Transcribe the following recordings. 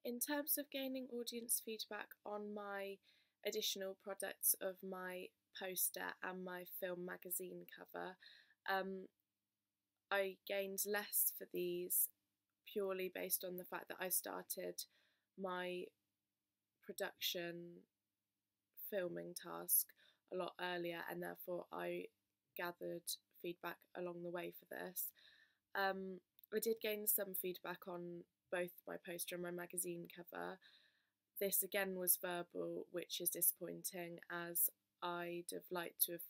In terms of gaining audience feedback on my additional products of my poster and my film magazine cover, um, I gained less for these purely based on the fact that I started my production filming task a lot earlier, and therefore I gathered feedback along the way for this. I did gain some feedback on both my poster and my magazine cover. This again was verbal, which is disappointing, as I'd have liked to have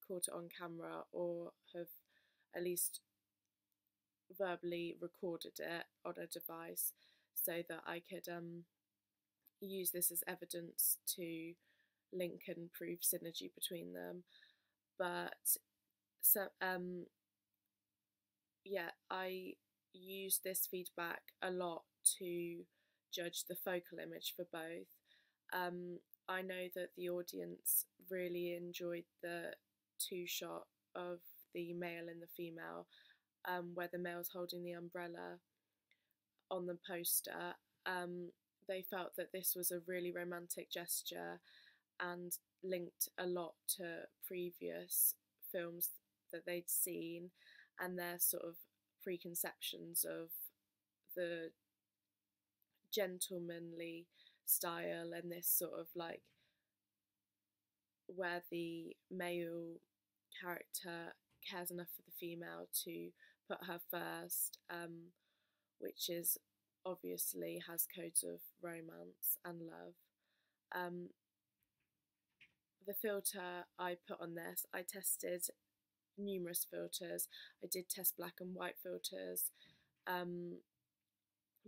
caught it on camera or have at least verbally recorded it on a device so that I could use this as evidence to link and prove synergy between them. But so yeah, I use this feedback a lot to judge the focal image for both. I know that the audience really enjoyed the two shot of the male and the female, where the male's holding the umbrella on the poster. They felt that this was a really romantic gesture and linked a lot to previous films that they'd seen and their sort of preconceptions of the gentlemanly style and this sort of like where the male character cares enough for the female to put her first, which is obviously has codes of romance and love. Um, the filter I put on this, I tested numerous filters. I did test black and white filters,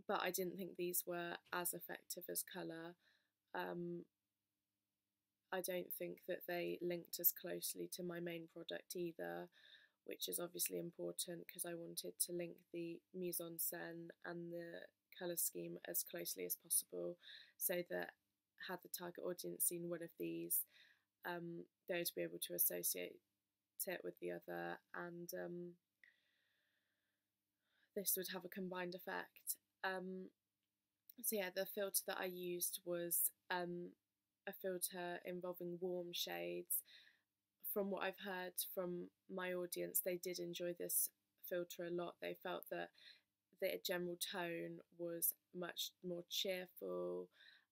but I didn't think these were as effective as colour. I don't think that they linked as closely to my main product either, which is obviously important because I wanted to link the mise-en-scène and the colour scheme as closely as possible, so that had the target audience seen one of these, they would be able to associate it with the other, and this would have a combined effect. So yeah, the filter that I used was a filter involving warm shades. From what I've heard from my audience, they did enjoy this filter a lot. They felt that the general tone was much more cheerful.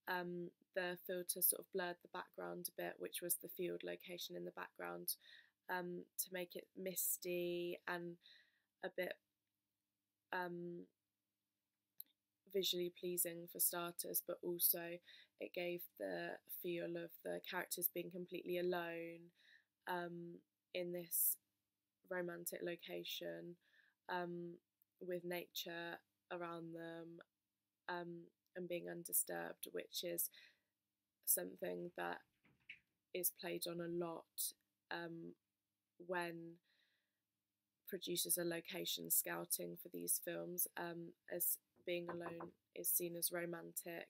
The filter sort of blurred the background a bit, which was the field location in the background, to make it misty and a bit visually pleasing for starters, but also it gave the feel of the characters being completely alone in this romantic location, with nature around them, and being undisturbed, which is something that is played on a lot when producers are location scouting for these films, as being alone is seen as romantic.